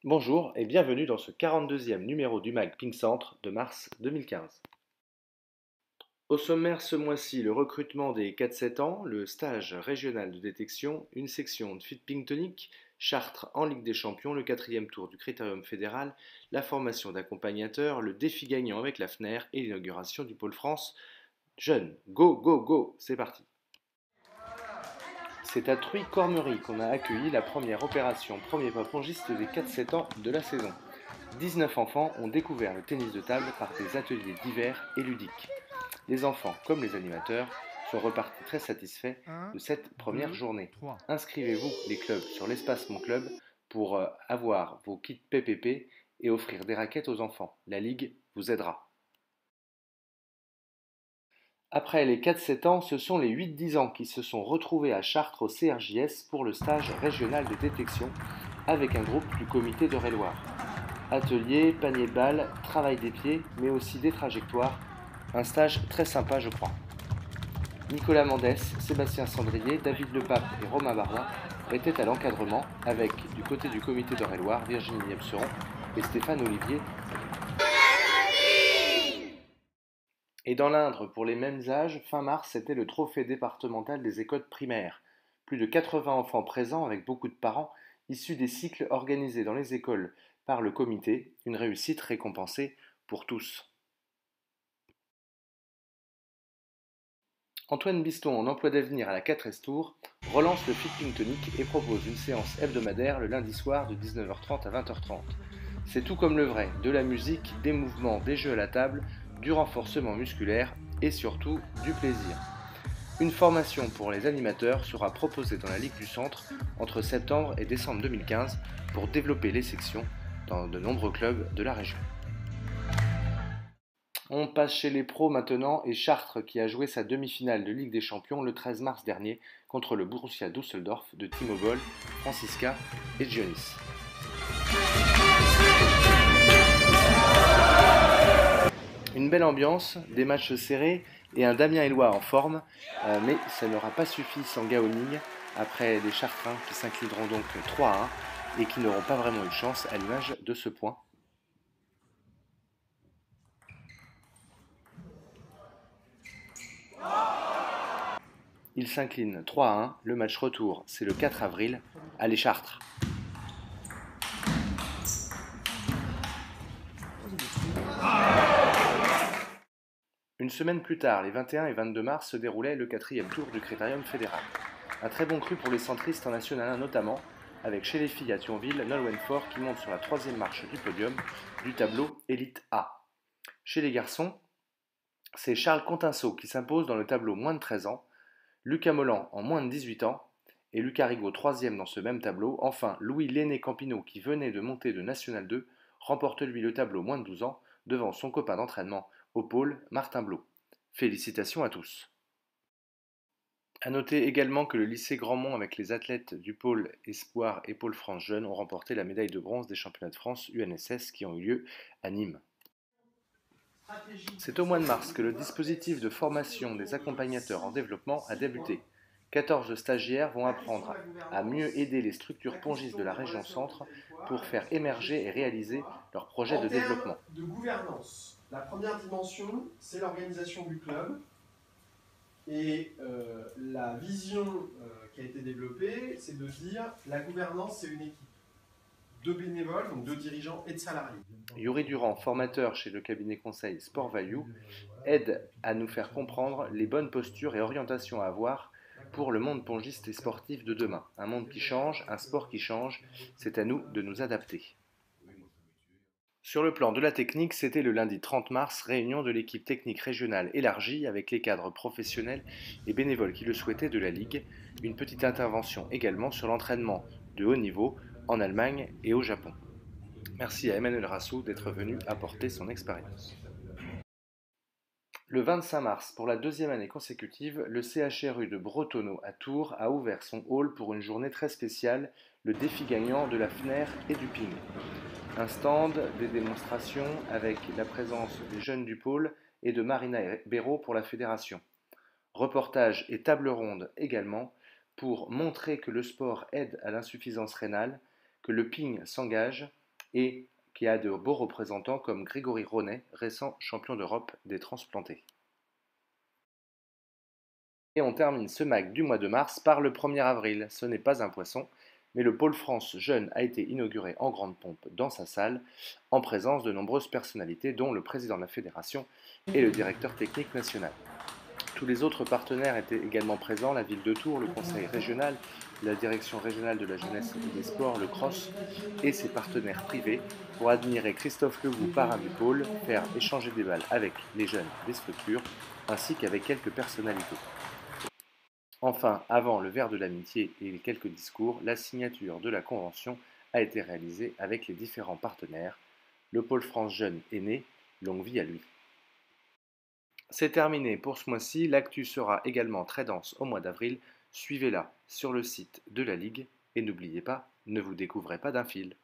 Bonjour et bienvenue dans ce 42e numéro du MAG Pink Centre de mars 2015. Au sommaire ce mois-ci, le recrutement des 4-7 ans, le stage régional de détection, une section de fit ping tonic, Chartres en Ligue des Champions, le quatrième tour du Critérium fédéral, la formation d'accompagnateurs, le défi gagnant avec la FNER et l'inauguration du pôle France Jeune. Go, go, go, c'est parti. C'est à Truy-Cormery qu'on a accueilli la première opération premier pas pongiste des 4-7 ans de la saison. 19 enfants ont découvert le tennis de table par des ateliers divers et ludiques. Les enfants, comme les animateurs, sont repartis très satisfaits de cette première journée. Inscrivez-vous les clubs sur l'espace Mon Club pour avoir vos kits PPP et offrir des raquettes aux enfants. La Ligue vous aidera. Après les 4-7 ans, ce sont les 8-10 ans qui se sont retrouvés à Chartres au CRJS pour le stage régional de détection avec un groupe du comité de Réloir. Atelier, panier de balles, travail des pieds, mais aussi des trajectoires. Un stage très sympa, je crois. Nicolas Mendès, Sébastien Sandrier, David Lepape et Romain Barda étaient à l'encadrement avec, du côté du comité d'Eure-et-Loir, Virginie Niepceron et Stéphane Olivier. Et dans l'Indre, pour les mêmes âges, fin mars, c'était le trophée départemental des écoles primaires. Plus de 80 enfants présents avec beaucoup de parents, issus des cycles organisés dans les écoles par le comité, une réussite récompensée pour tous. Antoine Biston, en emploi d'avenir à la 4S Tour, relance le Fit Tonic et propose une séance hebdomadaire le lundi soir de 19h30 à 20h30. C'est tout comme le vrai, de la musique, des mouvements, des jeux à la table, du renforcement musculaire et surtout du plaisir. Une formation pour les animateurs sera proposée dans la Ligue du Centre entre septembre et décembre 2015 pour développer les sections dans de nombreux clubs de la région. On passe chez les pros maintenant et Chartres qui a joué sa demi-finale de Ligue des Champions le 13 mars dernier contre le Borussia Düsseldorf de Timo Boll, Francisca et Gionis. Une belle ambiance, des matchs serrés et un Damien Eloi en forme, mais ça n'aura pas suffi sans Gaoning après les Chartrains qui s'inclineront donc 3-1 et qui n'auront pas vraiment eu chance à l'image de ce point. Ils s'inclinent 3-1, le match retour c'est le 4 avril, allez Chartres. Une semaine plus tard, les 21 et 22 mars, se déroulait le quatrième tour du Critérium fédéral. Un très bon cru pour les centristes en National 1 notamment, avec chez les filles à Thionville, Nolwenn Faure qui monte sur la troisième marche du podium du tableau Élite A. Chez les garçons, c'est Charles Continceau qui s'impose dans le tableau moins de 13 ans, Lucas Molland en moins de 18 ans, et Lucas Rigaud troisième dans ce même tableau. Enfin, Louis Lenné Campino qui venait de monter de National 2 remporte lui le tableau moins de 12 ans devant son copain d'entraînement au pôle, Martin Blot. Félicitations à tous. A noter également que le lycée Grandmont avec les athlètes du pôle Espoir et pôle France Jeunes ont remporté la médaille de bronze des championnats de France UNSS qui ont eu lieu à Nîmes. C'est au mois de mars que le dispositif de formation des accompagnateurs en développement a débuté. 14 stagiaires vont apprendre à mieux aider les structures pongistes de la région centre pour faire émerger et réaliser leurs projets de développement. De gouvernance, la première dimension, c'est l'organisation du club. Et la vision qui a été développée, c'est de dire la gouvernance, c'est une équipe de bénévoles, donc de dirigeants et de salariés. Yuri Durand, formateur chez le cabinet conseil Sport Value, aide à nous faire comprendre les bonnes postures et orientations à avoir pour le monde pongiste et sportif de demain. Un monde qui change, un sport qui change, c'est à nous de nous adapter. Sur le plan de la technique, c'était le lundi 30 mars, réunion de l'équipe technique régionale élargie avec les cadres professionnels et bénévoles qui le souhaitaient de la Ligue. Une petite intervention également sur l'entraînement de haut niveau en Allemagne et au Japon. Merci à Emmanuel Rassou d'être venu apporter son expérience. Le 25 mars, pour la deuxième année consécutive, le CHRU de Bretonneau à Tours a ouvert son hall pour une journée très spéciale, le défi gagnant de la FNER et du ping. Un stand, des démonstrations avec la présence des jeunes du pôle et de Marina Béraud pour la fédération. Reportage et table ronde également pour montrer que le sport aide à l'insuffisance rénale, que le ping s'engage et qui a de beaux représentants comme Grégory Ronet, récent champion d'Europe des transplantés. Et on termine ce MAC du mois de mars par le 1er avril. Ce n'est pas un poisson, mais le Pôle France Jeune a été inauguré en grande pompe dans sa salle, en présence de nombreuses personnalités, dont le président de la fédération et le directeur technique national. Tous les autres partenaires étaient également présents, la ville de Tours, le conseil régional, la direction régionale de la jeunesse et des sports, le CROSS et ses partenaires privés pour admirer Christophe Legout, parrain du pôle, faire échanger des balles avec les jeunes des structures ainsi qu'avec quelques personnalités. Enfin, avant le verre de l'amitié et quelques discours, la signature de la convention a été réalisée avec les différents partenaires. Le Pôle France Jeune est né, longue vie à lui. C'est terminé pour ce mois-ci, l'actu sera également très dense au mois d'avril, suivez-la sur le site de la Ligue et n'oubliez pas, ne vous découvrez pas d'un fil.